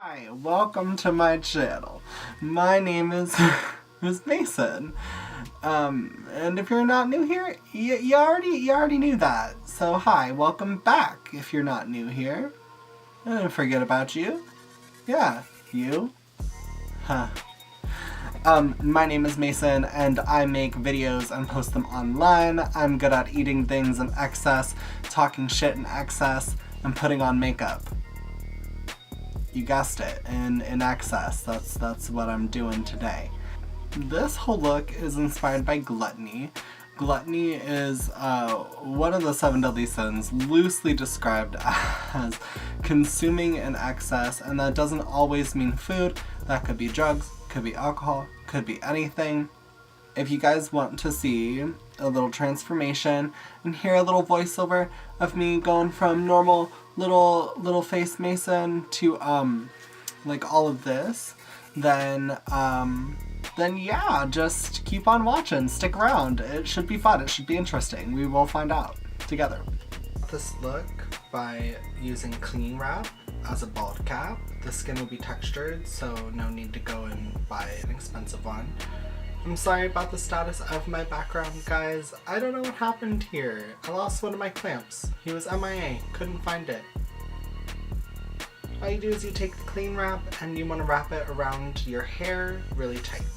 Hi, welcome to my channel. My name is Mason. And if you're not new here, you already knew that. So hi, welcome back if you're not new here. I didn't forget about you. Yeah, you. Huh. My name is Mason and I make videos and post them online. I'm good at eating things in excess, talking shit in excess, and putting on makeup. You guessed it, in excess. That's what I'm doing today. This whole look is inspired by gluttony. Gluttony is one of the 7 deadly sins, loosely described as consuming in excess, and that doesn't always mean food. That could be drugs, could be alcohol, could be anything. If you guys want to see a little transformation and hear a little voiceover of me going from normal little face Mason to like all of this, then yeah, just keep on watching, stick around. It should be fun, it should be interesting. We will find out together. This look by using cling wrap as a bald cap. The skin will be textured, so no need to go and buy an expensive one. I'm sorry about the status of my background, guys. I don't know what happened here. I lost one of my clamps. He was MIA, couldn't find it. All you do is you take the cling wrap and you want to wrap it around your hair really tightly.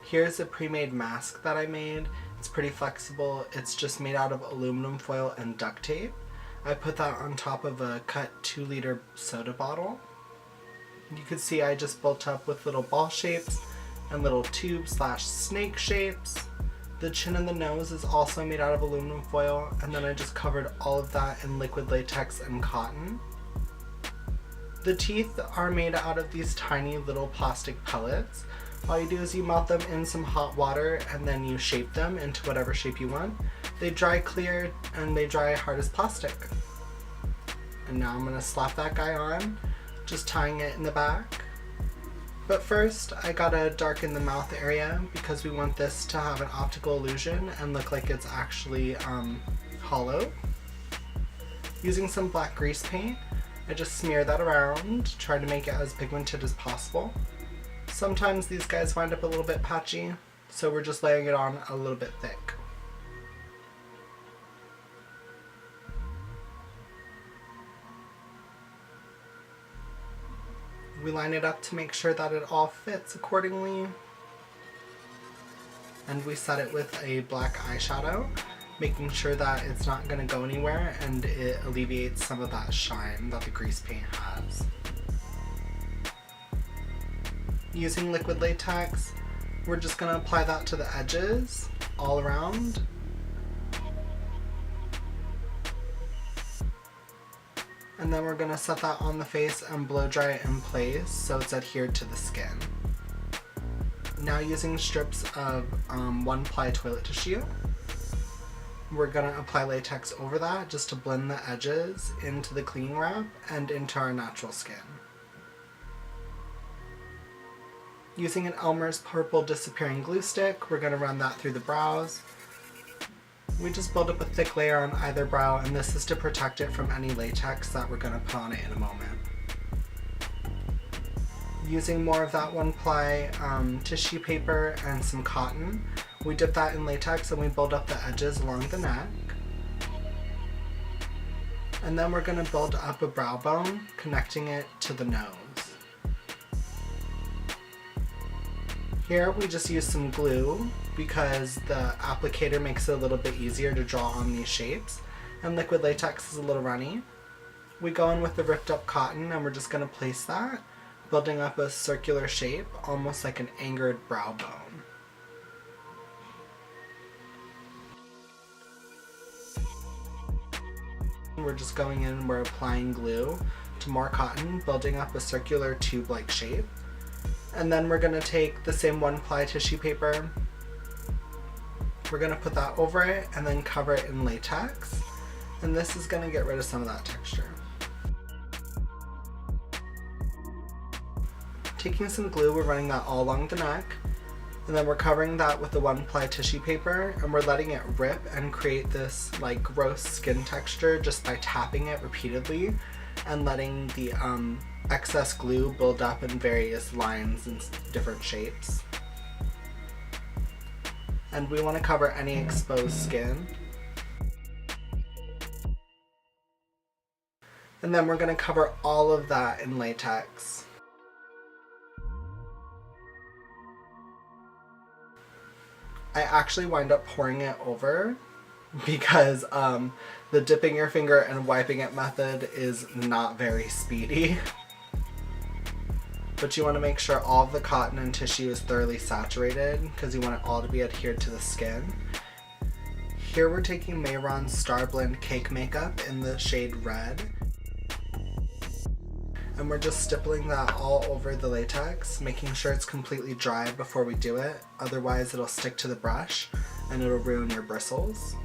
Here's a pre-made mask that I made. It's pretty flexible. It's just made out of aluminum foil and duct tape. I put that on top of a cut 2-liter soda bottle. You can see I just built up with little ball shapes and little tube/snake shapes. The chin and the nose is also made out of aluminum foil, and then I just covered all of that in liquid latex and cotton. The teeth are made out of these tiny little plastic pellets. All you do is you melt them in some hot water and then you shape them into whatever shape you want. They dry clear and they dry hard as plastic. And now I'm gonna slap that guy on, just tying it in the back. But first, I gotta darken the mouth area because we want this to have an optical illusion and look like it's actually hollow. Using some black grease paint, I just smear that around, try to make it as pigmented as possible. Sometimes these guys wind up a little bit patchy, so we're just layering it on a little bit thick. We line it up to make sure that it all fits accordingly. And we set it with a black eyeshadow, making sure that it's not going to go anywhere and it alleviates some of that shine that the grease paint has. Using liquid latex, we're just going to apply that to the edges all around. And then we're going to set that on the face and blow dry it in place so it's adhered to the skin. Now using strips of 1 Ply Toilet Tissue, we're going to apply latex over that just to blend the edges into the cling wrap and into our natural skin. Using an Elmer's purple disappearing glue stick, we're going to run that through the brows. We just build up a thick layer on either brow, and this is to protect it from any latex that we're going to put on it in a moment. Using more of that 1 ply tissue paper and some cotton, we dip that in latex and we build up the edges along the neck. And then we're going to build up a brow bone, connecting it to the nose. Here we just use some glue because the applicator makes it a little bit easier to draw on these shapes, and liquid latex is a little runny. We go in with the ripped up cotton and we're just going to place that, building up a circular shape, almost like an angered brow bone. We're just going in and we're applying glue to more cotton, building up a circular tube-like shape. And then we're going to take the same 1 ply tissue paper, we're going to put that over it and then cover it in latex, and this is going to get rid of some of that texture. Taking some glue, we're running that all along the neck, and then we're covering that with the 1 ply tissue paper and we're letting it rip and create this like gross skin texture just by tapping it repeatedly and letting the excess glue build up in various lines and different shapes. And we want to cover any exposed skin. And then we're going to cover all of that in latex. I actually wind up pouring it over because the dipping your finger and wiping it method is not very speedy. But you want to make sure all of the cotton and tissue is thoroughly saturated because you want it all to be adhered to the skin. Here we're taking Mehron's Star Blend Cake Makeup in the shade Red. And we're just stippling that all over the latex, making sure it's completely dry before we do it. Otherwise it'll stick to the brush and it'll ruin your bristles.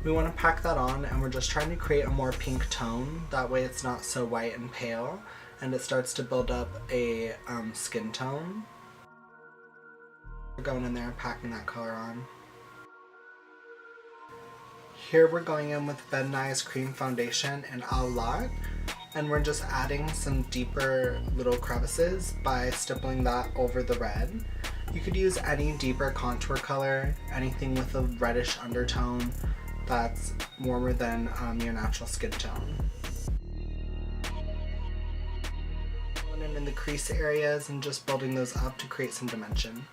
We want to pack that on, and we're just trying to create a more pink tone. That way it's not so white and pale, and it starts to build up a skin tone. We're going in there and packing that color on. Here we're going in with Ben Nye's Cream Foundation in Au Lat, and we're just adding some deeper little crevices by stippling that over the red. You could use any deeper contour color, anything with a reddish undertone that's warmer than your natural skin tone. Going in the crease areas and just building those up to create some dimension.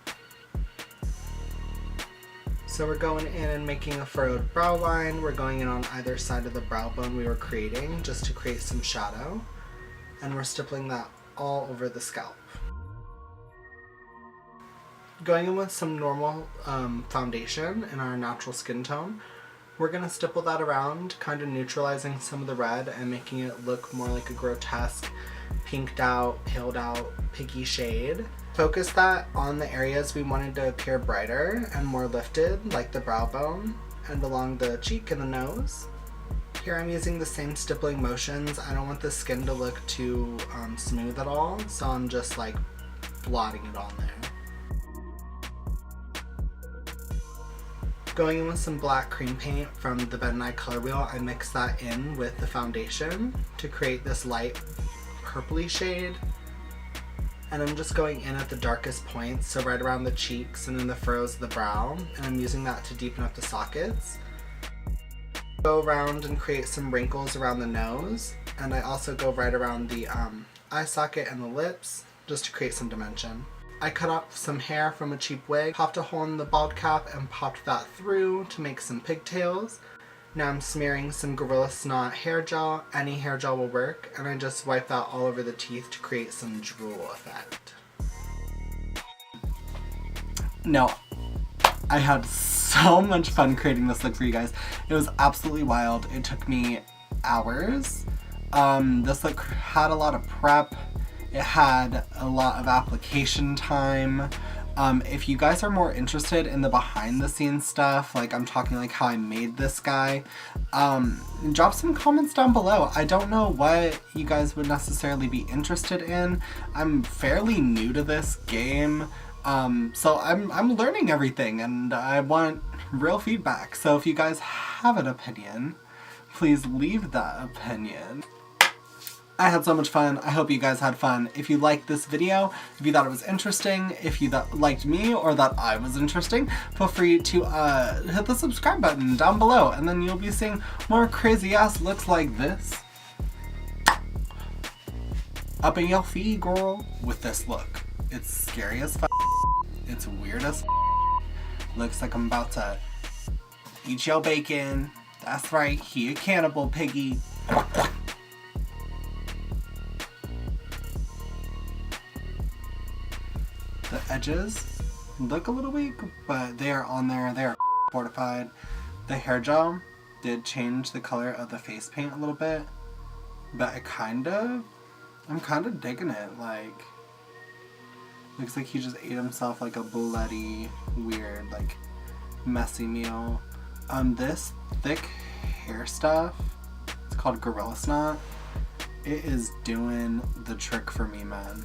So we're going in and making a furrowed brow line. We're going in on either side of the brow bone we were creating just to create some shadow. And we're stippling that all over the scalp. Going in with some normal foundation in our natural skin tone, we're going to stipple that around, kind of neutralizing some of the red and making it look more like a grotesque, pinked out, paled out, piggy shade. Focus that on the areas we wanted to appear brighter and more lifted, like the brow bone, and along the cheek and the nose. Here I'm using the same stippling motions. I don't want the skin to look too smooth at all, so I'm just like blotting it on there. Going in with some black cream paint from the Ben Nye color wheel, I mix that in with the foundation to create this light purpley shade. And I'm just going in at the darkest points, so right around the cheeks and in the furrows of the brow, and I'm using that to deepen up the sockets. Go around and create some wrinkles around the nose, and I also go right around the eye socket and the lips, just to create some dimension. I cut off some hair from a cheap wig, popped a hole in the bald cap and popped that through to make some pigtails. Now I'm smearing some Gorilla Snot hair gel. Any hair gel will work, and I just wipe that all over the teeth to create some drool effect. No, I had so much fun creating this look for you guys. It was absolutely wild. It took me hours. This look had a lot of prep. It had a lot of application time. If you guys are more interested in the behind the scenes stuff, like I'm talking like how I made this guy, drop some comments down below. I don't know what you guys would necessarily be interested in. I'm fairly new to this game, so I'm learning everything and I want real feedback. So if you guys have an opinion, please leave that opinion. I had so much fun. I hope you guys had fun. If you liked this video, if you thought it was interesting, if you liked me or that I was interesting, feel free to hit the subscribe button down below, and then you'll be seeing more crazy ass looks like this up in your feed, girl, with this look. It's scary as f***. It's weird as f***. Looks like I'm about to eat your bacon. That's right, he a cannibal piggy. The edges look a little weak, but they are on there. They are fortified. The hair gel did change the color of the face paint a little bit, but I'm kind of digging it. Like, looks like he just ate himself like a bloody, weird, like, messy meal. This thick hair stuff, it's called Gorilla Snot. It is doing the trick for me, man.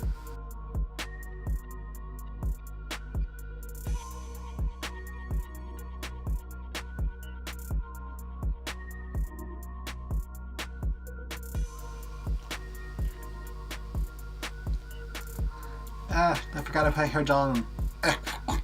I forgot to put hair gel on them.